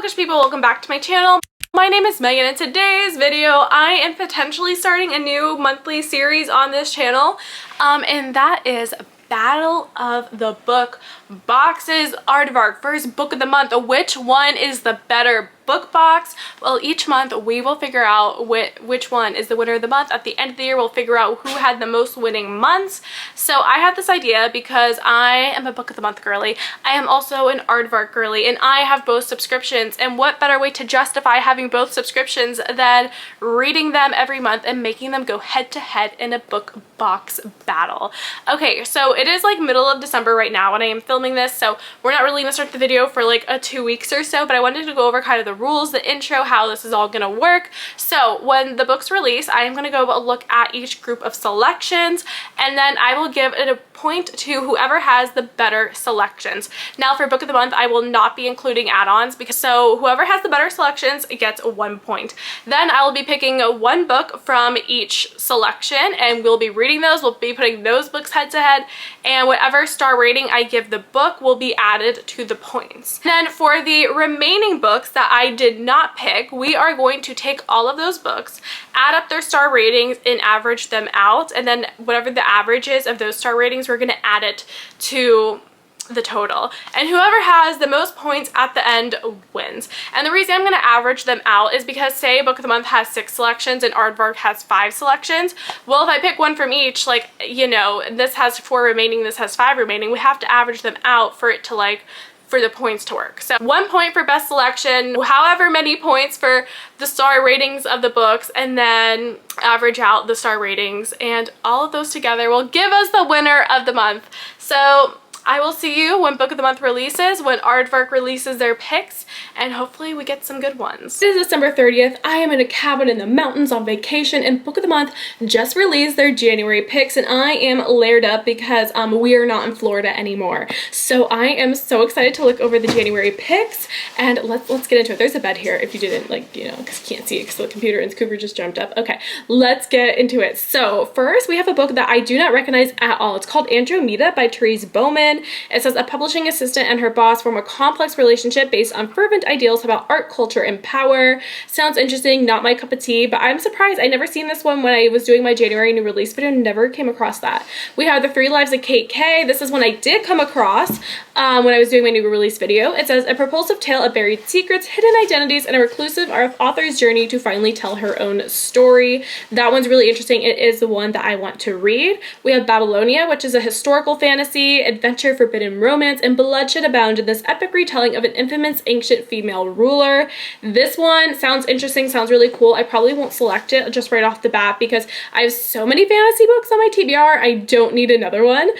bookish people, welcome back to my channel. My name is Megan. In today's video I am potentially starting a new monthly series on this channel and that is Battle of the Book Boxes. Aardvark, first book of the month. Which one is the better book box? Well, each month we will figure out which one is the winner of the month. At the end of the year we'll figure out who had the most winning months. So I had this idea because I am a book of the month girly. I am also an Aardvark girly and I have both subscriptions, and what better way to justify having both subscriptions than reading them every month and making them go head to head in a book box battle. Okay, so it is like middle of December right now when I am filming this, so we're not really gonna start the video for like 2 weeks or so, but I wanted to go over kind of the rules, the intro, how this is all gonna work. So when the books release, I am gonna go look at each group of selections and then I will give it a point to whoever has the better selections. Now for book of the month I will not be including add-ons, because so whoever has the better selections gets 1 point. Then I will be picking one book from each selection and we'll be reading those. We'll be putting those books head to head, and whatever star rating I give the book will be added to the points. Then for the remaining books that I did not pick, we are going to take all of those books, add up their star ratings and average them out, and then whatever the average is of those star ratings, we're going to add it to the total, and whoever has the most points at the end wins. And the reason I'm going to average them out is because say book of the month has 6 selections and Aardvark has 5 selections. Well, if I pick one from each, like, you know, this has 4 remaining, this has 5 remaining, we have to average them out for it to like for the points to work. So 1 point for best selection, however many points for the star ratings of the books, and then average out the star ratings, and all of those together will give us the winner of the month. So I will see you when book of the month releases, when Aardvark releases their picks, and hopefully we get some good ones. It is December 30th. I am in a cabin in the mountains on vacation, and book of the month just released their January picks, and I am layered up because we are not in Florida anymore. So I am so excited to look over the January picks, and let's get into it. There's a bed here if you didn't, like, you know, because you can't see it because the computer and Cooper just jumped up. Okay, let's get into it. So first we have a book that I do not recognize at all. It's called Andromeda by Therese Bowman. It says a publishing assistant and her boss form a complex relationship based on fervent ideals about art, culture, and power. Sounds interesting, not my cup of tea, but I'm surprised. I never seen this one when I was doing my January new release video, never came across that. We have The 3 Lives of Kate K. This is one I did come across when I was doing my new release video. It says a propulsive tale of buried secrets, hidden identities, and a reclusive author's journey to finally tell her own story. That one's really interesting. It is the one that I want to read. We have Babylonia, which is a historical fantasy, adventure, forbidden romance, and bloodshed abound in this epic retelling of an infamous ancient female ruler. This one sounds interesting, sounds really cool. I probably won't select it just right off the bat because I have so many fantasy books on my TBR. I don't need another one.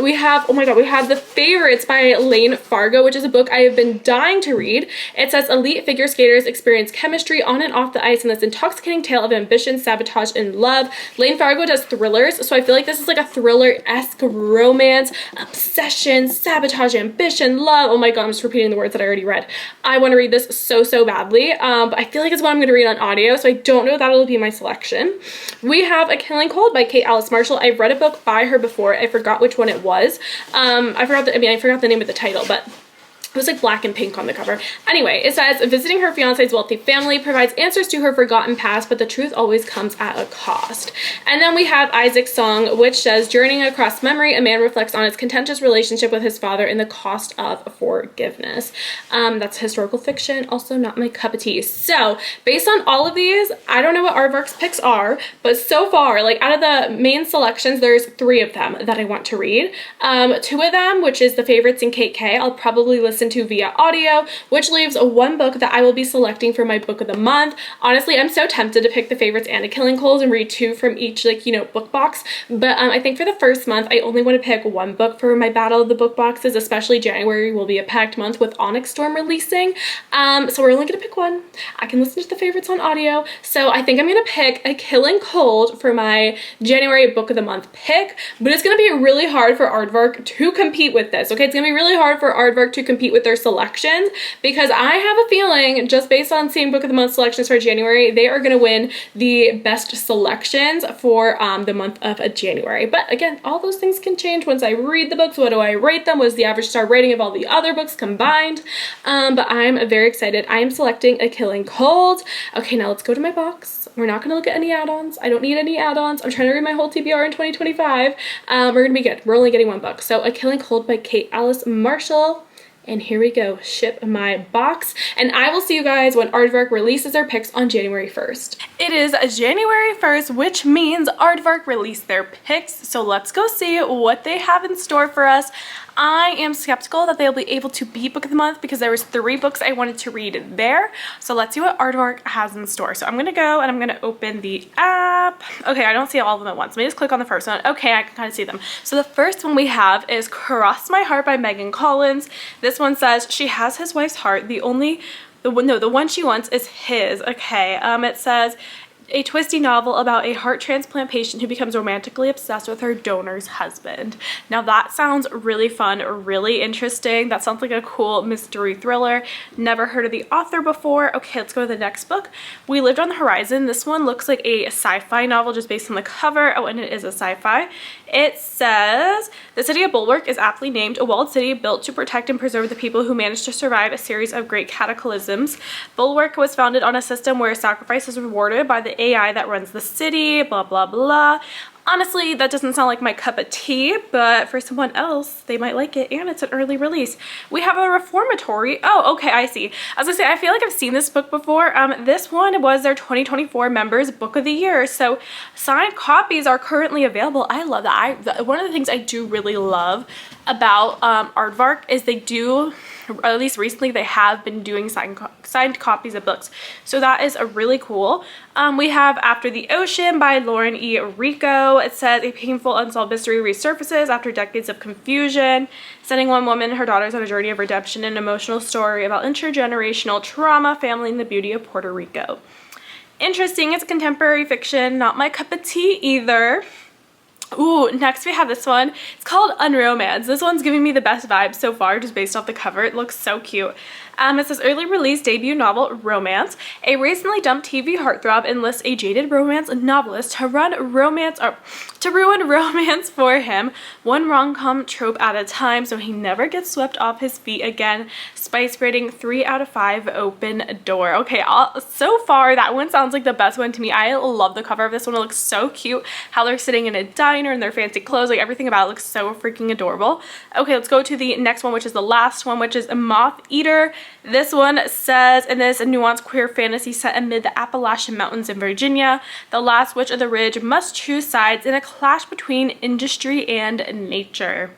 We have, oh my god, we have The Favorites by Lane Fargo, which is a book I have been dying to read. It says elite figure skaters experience chemistry on and off the ice in this intoxicating tale of ambition, sabotage, and love. Lane Fargo does thrillers, so I feel like this is like a thriller-esque romance, obsession, sabotage, ambition, love. Oh my god, I'm just repeating the words that I already read. I want to read this so badly, but I feel like it's what I'm going to read on audio, so I don't know if that'll be my selection. We have A Killing Cold by Kate Alice Marshall. I've read a book by her before. I forgot which one it was. I forgot the name of the title, but it was like black and pink on the cover. Anyway, it says visiting her fiance's wealthy family provides answers to her forgotten past, but the truth always comes at a cost. And then we have Isaac's Song, which says journeying across memory, a man reflects on his contentious relationship with his father and the cost of forgiveness. That's historical fiction, also not my cup of tea. So based on all of these, I don't know what Aardvark's picks are, but so far, like out of the main selections, there's 3 of them that I want to read. 2 of them, which is The Favorites and Kate K, I'll probably listen to via audio, which leaves 1 book that I will be selecting for my book of the month. Honestly, I'm so tempted to pick The Favorites and A Killing Cold and read 2 from each, like, you know, book box, but I think for the first month I only want to pick 1 book for my Battle of the Book Boxes, especially January will be a packed month with Onyx Storm releasing, so we're only gonna pick 1. I can listen to The Favorites on audio, so I think I'm gonna pick A Killing Cold for my January book of the month pick, but it's gonna be really hard for Aardvark to compete with this. Okay, it's gonna be really hard for Aardvark to compete with with their selections, because I have a feeling, just based on seeing Book of the Month selections for January, they are going to win the best selections for the month of January. But again, all those things can change once I read the books. What do I rate them? What is the average star rating of all the other books combined? But I'm very excited. I am selecting A Killing Cold. Okay, now let's go to my box. We're not going to look at any add-ons. I don't need any add-ons. I'm trying to read my whole TBR in 2025. We're going to be good. We're only getting one book. So A Killing Cold by Kate Alice Marshall. And here we go, ship my box. And I will see you guys when Aardvark releases their picks on January 1st. It is January 1st, which means Aardvark released their picks. So let's go see what they have in store for us. I am skeptical that they'll be able to beat Book of the Month because there was 3 books I wanted to read there. So let's see what Aardvark has in store. So I'm gonna go and I'm gonna open the app. Okay, I don't see all of them at once. Let me just click on the first one. Okay, I can kind of see them. So the first one we have is Cross My Heart by Megan Collins. This one says she has his wife's heart. The one she wants is his. Okay, it says a twisty novel about a heart transplant patient who becomes romantically obsessed with her donor's husband. Now that sounds really fun, really interesting. That sounds like a cool mystery thriller. Never heard of the author before. Okay, let's go to the next book. We Lived on the Horizon. This one looks like a sci-fi novel just based on the cover. Oh, and it is a sci-fi. It says, the city of Bulwark is aptly named, a walled city built to protect and preserve the people who managed to survive a series of great cataclysms. Bulwark was founded on a system where sacrifice is rewarded by the AI that runs the city, blah, blah, blah. Honestly, that doesn't sound like my cup of tea, but for someone else, they might like it, and it's an early release. We have a reformatory. Oh, okay, I see. As I say, I feel like I've seen this book before. This one was their 2024 Members Book of the Year, so signed copies are currently available. I love that. One of the things I do really love about Aardvark is they do, or at least recently, they have been doing signed copies of books. So that is a really cool. We have After the Ocean by Lauren E. Rico. It says a painful unsolved mystery resurfaces after decades of confusion, sending one woman and her daughters on a journey of redemption, an emotional story about intergenerational trauma, family, and the beauty of Puerto Rico. Interesting. It's contemporary fiction. Not my cup of tea either. Ooh, next we have this one. It's called Unromance. This one's giving me the best vibes so far just based off the cover. It looks so cute. It says early release debut novel Romance. A recently dumped TV heartthrob enlists a jaded romance novelist to ruin romance for him, one rom-com trope at a time, so he never gets swept off his feet again. Spice rating 3 out of 5, open door. Okay, so far that one sounds like the best one to me. I love the cover of this one. It looks so cute. How they're sitting in a diner in their fancy clothes, like everything about it looks so freaking adorable. Okay, let's go to the next one, which is the last one, which is Moth Eater. This one says, in this nuanced queer fantasy set amid the Appalachian Mountains in Virginia, the last witch of the ridge must choose sides in a clash between industry and nature.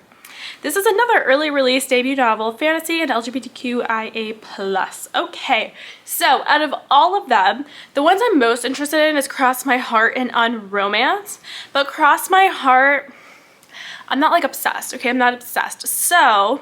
This is another early release debut novel, fantasy and LGBTQIA+. Okay, so out of all of them, the ones I'm most interested in is Cross My Heart and Unromance. But Cross My Heart, I'm not like obsessed, okay? I'm not obsessed. So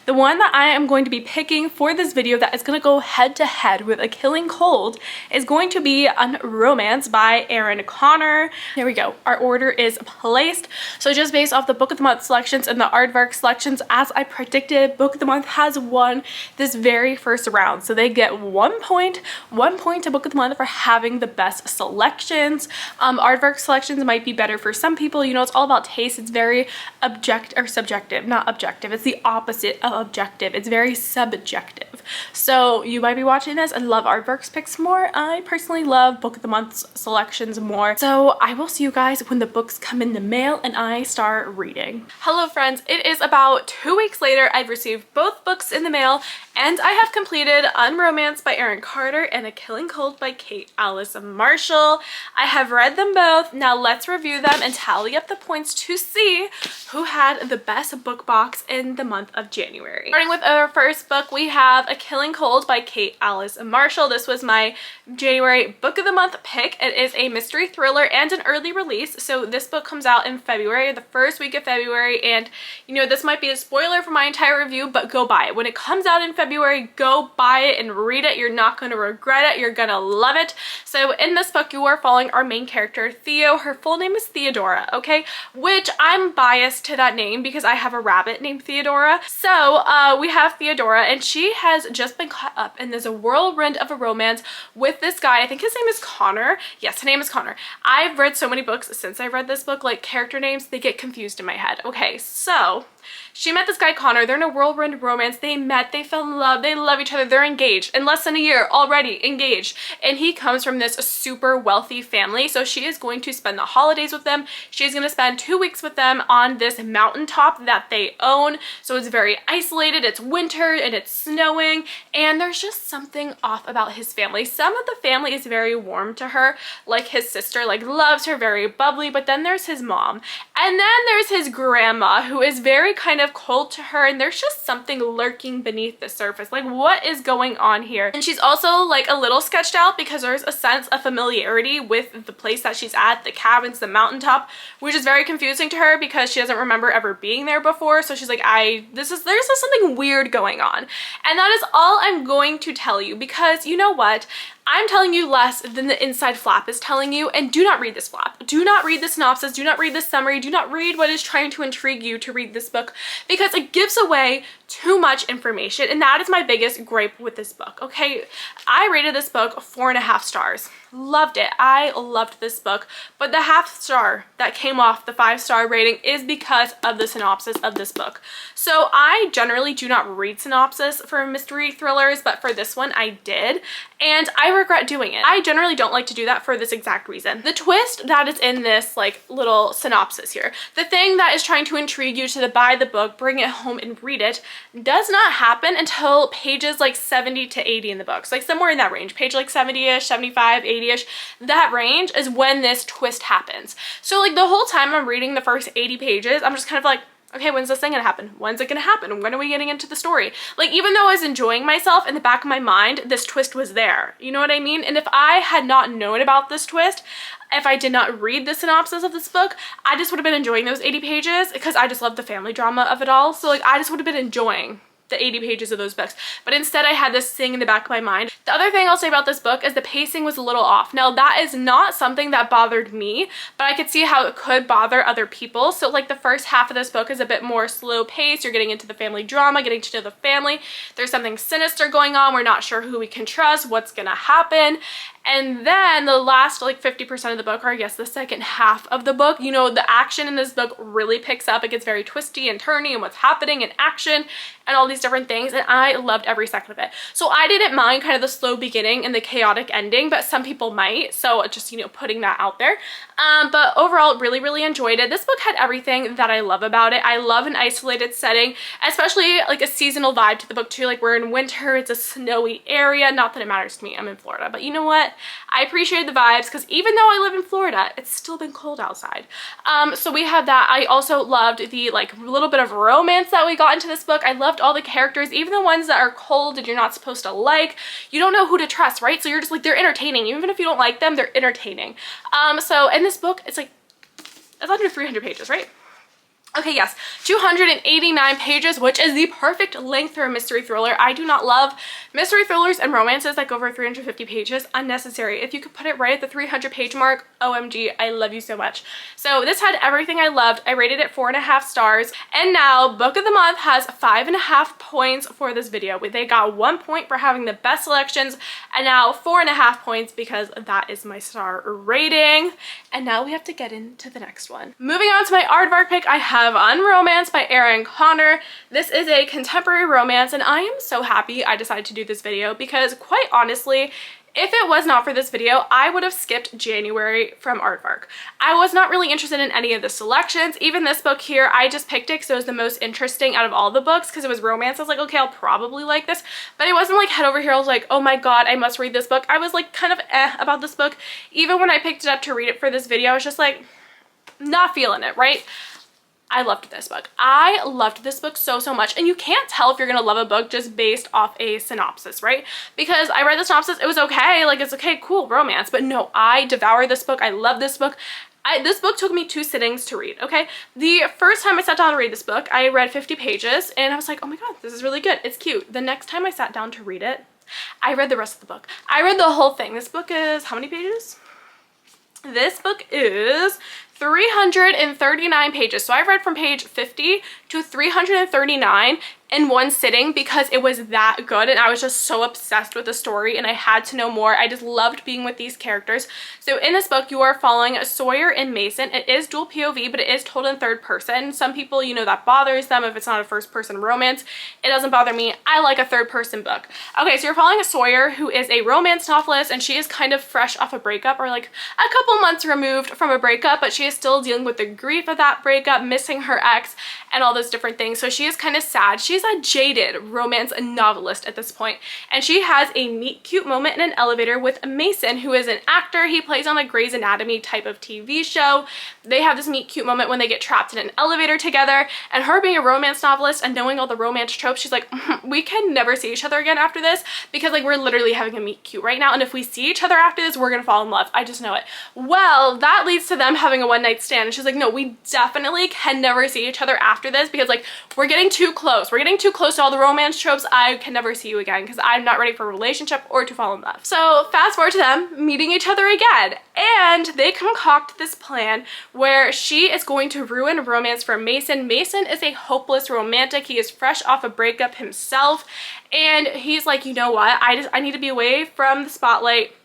the one that I am going to be picking for this video that is going to go head to head with A Killing Cold is going to be Unromance by Erin Connor. There we go. Our order is placed. So just based off the Book of the Month selections and the Aardvark selections, as I predicted, Book of the Month has won this very first round. So they get 1 point to Book of the Month for having the best selections. Aardvark selections might be better for some people. You know, it's all about taste. It's very subjective, not objective. It's the opposite of objective. It's very subjective. So you might be watching this and love Aardvark's picks more. I personally love Book of the Month's selections more. So I will see you guys when the books come in the mail and I start reading. Hello friends, it is about 2 weeks later. I've received both books in the mail and I have completed Unromance by Erin Connor and A Killing Cold by Kate Alice Marshall. I have read them both. Now let's review them and tally up the points to see who had the best book box in the month of January. Starting with our first book, we have A Killing Cold by Kate Alice Marshall. This was my January Book of the Month pick. It is a mystery thriller and an early release. So this book comes out in February, the first week of February, and you know, this might be a spoiler for my entire review, but go buy it. When it comes out in February, February. Go buy it and read it. You're not going to regret it. You're going to love it. So in this book, you are following our main character, Theo. Her full name is Theodora, okay? Which I'm biased to that name because I have a rabbit named Theodora. So we have Theodora, and she has just been caught up in this whirlwind of a romance with this guy. I think his name is Connor. Yes, his name is Connor. I've read so many books since I read this book, like character names, they get confused in my head. Okay, so she met this guy Connor. They're in a whirlwind romance. They met, they fell in love, they love each other, they're engaged in less than a year, already engaged. And he comes from this super wealthy family, so she is going to spend the holidays with them. She's going to spend 2 weeks with them on this mountaintop that they own. So it's very isolated, it's winter and it's snowing, and there's just something off about his family. Some of the family is very warm to her, like his sister like loves her, very bubbly, but then there's his mom, and then there's his grandma, who is very kind of cold to her, and there's just something lurking beneath the surface. Like, what is going on here? And she's also like a little sketched out because there's a sense of familiarity with the place that she's at, the cabins, the mountaintop, which is very confusing to her because she doesn't remember ever being there before. So she's like, there's just something weird going on. And that is all I'm going to tell you, because you know what? I'm telling you less than the inside flap is telling you, and do not read this flap. Do not read the synopsis, do not read the summary, do not read what is trying to intrigue you to read this book, because it gives away too much information, and that is my biggest gripe with this book, okay? I rated this book 4.5 stars. Loved it. I loved this book, but the half star that came off the 5-star rating is because of the synopsis of this book. So I generally do not read synopsis for mystery thrillers, but for this one I did, and I regret doing it. I generally don't like to do that for this exact reason. The twist that is in this like little synopsis here, the thing that is trying to intrigue you to buy the book, bring it home and read it, does not happen until pages like 70 to 80 in the books, like somewhere in that range, page like 70-ish, 75, 80-ish, that range is when this twist happens. So like the whole time I'm reading the first 80 pages, I'm just kind of like, okay, when's this thing gonna happen? When's it gonna happen? When are we getting into the story? Like, even though I was enjoying myself, in the back of my mind, this twist was there. You know what I mean? And if I had not known about this twist, if I did not read the synopsis of this book, I just would have been enjoying those 80 pages because I just love the family drama of it all. So like, I just would have been enjoying the 80 pages of those books, but instead I had this thing in the back of my mind. The other thing I'll say about this book is the pacing was a little off. Now that is not something that bothered me, but I could see how it could bother other people. So like the first half of this book is a bit more slow paced. You're getting into the family drama, getting to know the family. There's something sinister going on. We're not sure who we can trust, what's gonna happen. And then the last like 50% of the book, or I guess the second half of the book, you know, the action in this book really picks up. It gets very twisty and turny and what's happening in action and all these different things, and I loved every second of it. So I didn't mind kind of the slow beginning and the chaotic ending, but some people might, so just, you know, putting that out there. But overall, really enjoyed it. This book had everything that I love about it. I love an isolated setting, especially like a seasonal vibe to the book too. Like, we're in winter, it's a snowy area. Not that it matters to me, I'm in Florida, but you know what? I appreciate the vibes because even though I live in Florida, it's still been cold outside. So we have that. I also loved the like little bit of romance that we got into this book. I loved all the characters, even the ones that are cold and you're not supposed to like. You don't know who to trust, right? So you're just like, they're entertaining. Even if you don't like them, they're entertaining. So in this book, it's under 300 pages, right? Okay, yes, 289 pages, which is the perfect length for a mystery thriller. I do not love mystery thrillers and romances that go over 350 pages. Unnecessary. If you could put it right at the 300 page mark, OMG, I love you so much. So this had everything I loved. I rated it 4.5 stars. And now Book of the Month has 5.5 points for this video. They got 1 point for having the best selections, and now 4.5 points because that is my star rating. And now we have to get into the next one. Moving on to my Aardvark pick, I have Unromance by Erin Connor. This is a contemporary romance, and I am so happy I decided to do this video because, quite honestly, if it was not for this video, I would have skipped January from Aardvark. I was not really interested in any of the selections. Even this book here, I just picked it because it was the most interesting out of all the books because it was romance. I was like, okay, I'll probably like this. But it wasn't like head over here, I was like, oh my god, I must read this book. I was like kind of about this book. Even when I picked it up to read it for this video, I was just like, not feeling it, right? I loved this book. I loved this book so much, and you can't tell if you're gonna love a book just based off a synopsis, right? Because I read the synopsis, it was okay, like it's okay, cool, romance, but no, I devoured this book. I love this book. This book took me 2 sittings to read, okay? The first time I sat down to read this book, I read 50 pages and I was like, oh my god, this is really good. It's cute. The next time I sat down to read it, I read the rest of the book. I read the whole thing. This book is how many pages? This book is 339 pages. So I read from page 50 to 339 in one sitting because it was that good and I was just so obsessed with the story and I had to know more. I just loved being with these characters. So in this book you are following Sawyer and Mason. It is dual POV, but it is told in third person. Some people, you know, that bothers them if it's not a first person romance. It doesn't bother me. I like a third person book. Okay, so you're following a Sawyer who is a romance novelist and she is kind of fresh off a breakup, or like a couple months removed from a breakup, but she is still dealing with the grief of that breakup, missing her ex and all those different things. So she is kind of sad. She's a jaded romance novelist at this point, and she has a meet cute moment in an elevator with Mason, who is an actor. He plays on a Grey's Anatomy type of TV show. They have this meet cute moment when they get trapped in an elevator together, and her being a romance novelist and knowing all the romance tropes, she's like, we can never see each other again after this because like we're literally having a meet cute right now, and if we see each other after this, we're gonna fall in love. I just know it. Well, that leads to them having a one-night stand, and she's like, no, we definitely can never see each other after this because like we're getting too close. We're getting too close to all the romance tropes. I can never see you again because I'm not ready for a relationship or to fall in love. So fast forward to them meeting each other again, and they concoct this plan where she is going to ruin romance for Mason. Mason is a hopeless romantic. He is fresh off a breakup himself, and he's like, you know what, I need to be away from the spotlight.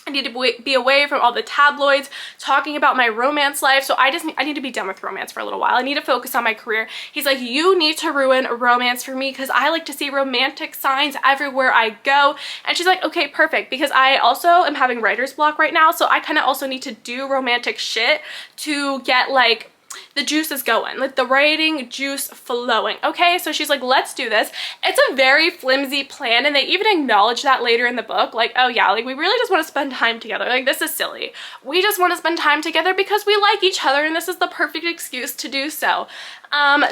I need to be away from all the tabloids talking about my romance life. So I need to be done with romance for a little while. I need to focus on my career. He's like, you need to ruin romance for me because I like to see romantic signs everywhere I go. And she's like, okay, perfect. Because I also am having writer's block right now. So I kind of also need to do romantic shit to get like the juice is going, like the writing juice flowing. Okay, so she's like, let's do this. It's a very flimsy plan, and they even acknowledge that later in the book, like, oh yeah, like we really just want to spend time together. Like, this is silly. We just want to spend time together because we like each other and this is the perfect excuse to do so.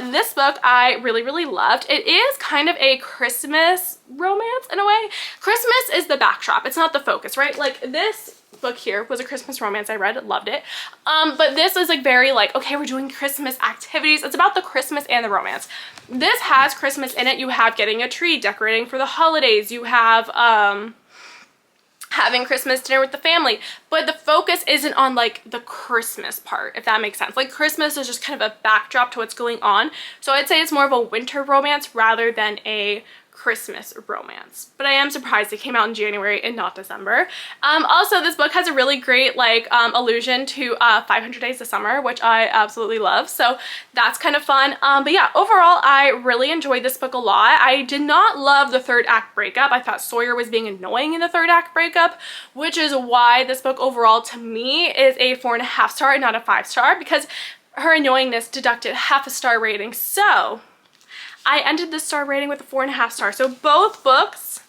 This book I really, really loved. It is kind of a Christmas romance in a way. Christmas is the backdrop. It's not the focus, right? Like this book here was a Christmas romance. I read it, loved it. But this is like very like, okay, we're doing Christmas activities. It's about the Christmas and the romance. This has Christmas in it. You have getting a tree, decorating for the holidays. You have having Christmas dinner with the family, but the focus isn't on like the Christmas part, if that makes sense. Like Christmas is just kind of a backdrop to what's going on. So I'd say it's more of a winter romance rather than a Christmas romance, but I am surprised it came out in January and not December. Also, this book has a really great like allusion to 500 Days of Summer, which I absolutely love, so that's kind of fun. But yeah, overall I really enjoyed this book a lot. I did not love the third act breakup. I thought Sawyer was being annoying in the third act breakup, which is why this book overall to me is a 4.5 star and not a 5 star, because her annoyingness deducted half a star rating. So I ended this star rating with a 4.5 stars. So both books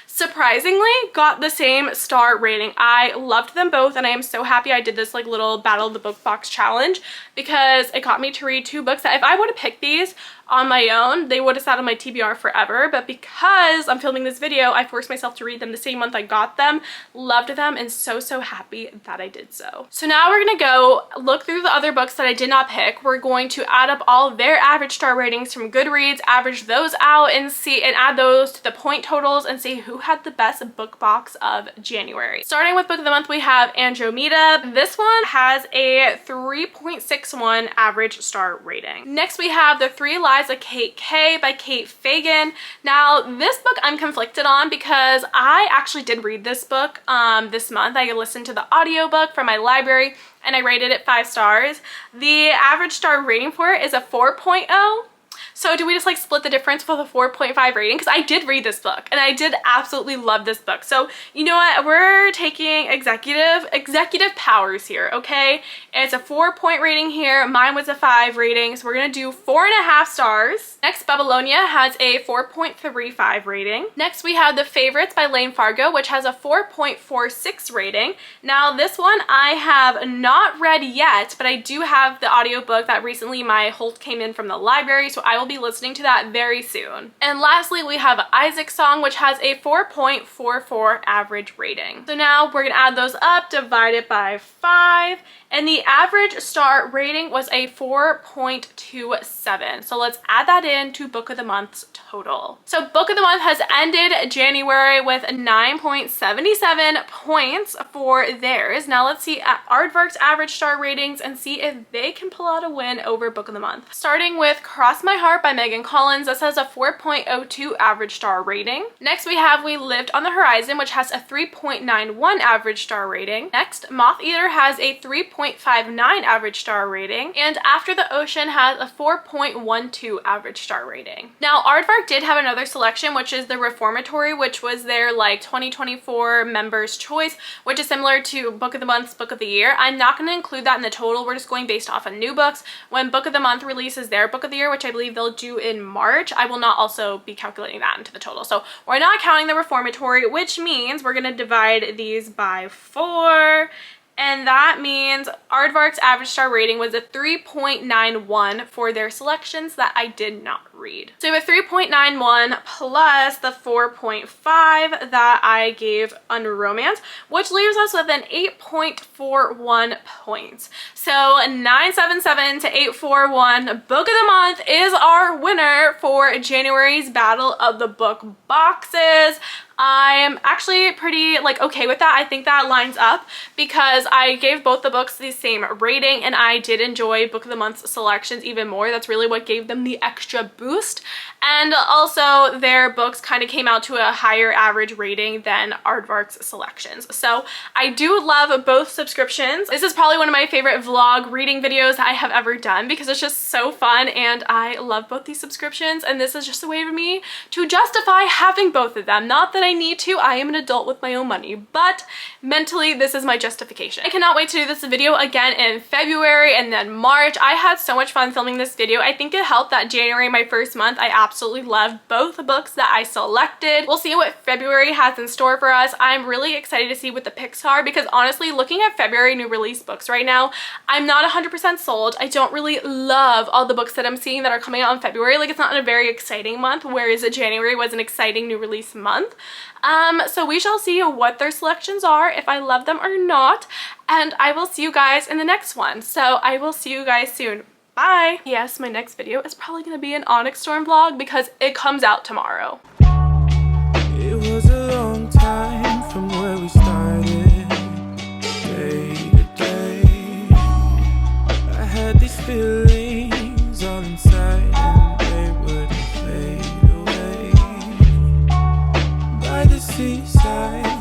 surprisingly got the same star rating. I loved them both, and I am so happy I did this like little Battle of the Book Box challenge because it got me to read 2 books that if I would have picked these on my own, they would have sat on my TBR forever, but because I'm filming this video, I forced myself to read them the same month I got them, loved them, and so happy that I did so. So now we're gonna go look through the other books that I did not pick. We're going to add up all of their average star ratings from Goodreads, average those out, and add those to the point totals and see who had the best book box of January. Starting with book of the month, we have Andromeda. This one has a 3.61 average star rating. Next, we have The Three Lives of Kate K by Kate Fagan. Now, this book I'm conflicted on because I actually did read this book this month. I listened to the audiobook from my library and I rated it 5 stars. The average star rating for it is a 4.0. So do we just like split the difference with a 4.5 rating? Because I did read this book and I did absolutely love this book. So you know what? We're taking executive powers here, okay? It's a 4-point rating here. Mine was a 5 rating. So we're going to do 4.5 stars. Next, Babylonia has a 4.35 rating. Next, we have The Favorites by Lane Fargo, which has a 4.46 rating. Now, this one I have not read yet, but I do have the audiobook that recently my Holt came in from the library, so I will be listening to that very soon. And lastly, we have Isaac's Song, which has a 4.44 average rating. So now we're gonna add those up, divide it by 5, and the average star rating was a 4.27. So let's add that in to Book of the Month's total. So Book of the Month has ended January with 9.77 points for theirs. Now let's see at Aardvark's average star ratings and see if they can pull out a win over Book of the Month. Starting with Cross My Heart by Megan Collins. This has a 4.02 average star rating. Next we have We Lived on the Horizon, which has a 3.91 average star rating. Next, Moth Eater has a 3.59 average star rating. And After the Ocean has a 4.12 average star rating. Now Aardvark did have another selection, which is the Reformatory, which was their like 2024 members choice, which is similar to Book of the Month's Book of the Year. I'm not going to include that in the total. We're just going based off of new books. When Book of the Month releases their Book of the Year, which I believe they'll do in March, I will not also be calculating that into the total. So we're not counting the Reformatory, which means we're going to divide these by 4. And that means Aardvark's average star rating was a 3.91 for their selections that I did not read. So we have a 3.91 plus the 4.5 that I gave Unromance, which leaves us with an 8.41 points. So 977 to 841, Book of the Month is our winner for January's Battle of the Book boxes. I am actually pretty okay with that. I think that lines up because I gave both the books the same rating and I did enjoy Book of the Month's selections even more. That's really what gave them the extra boost. And also their books kind of came out to a higher average rating than Aardvark's selections. So I do love both subscriptions. This is probably one of my favorite vlog reading videos that I have ever done because it's just so fun and I love both these subscriptions, and this is just a way for me to justify having both of them. Not that I need to, I am an adult with my own money, but mentally this is my justification. I cannot wait to do this video again in February and then March. I had so much fun filming this video. I think it helped that January, my first month, I absolutely loved both the books that I selected. We'll see what February has in store for us. I'm really excited to see what the picks are because honestly, looking at February new release books right now, I'm not 100% sold. I don't really love all the books that I'm seeing that are coming out in February. Like, it's not a very exciting month, whereas January was an exciting new release month. So we shall see what their selections are, if I love them or not, and I will see you guys in the next one. So I will see you guys soon. Bye! Yes, my next video is probably going to be an Onyx Storm vlog because it comes out tomorrow. It was a long time from where we started, day to day. I had these feelings all inside and they wouldn't fade away. By the seaside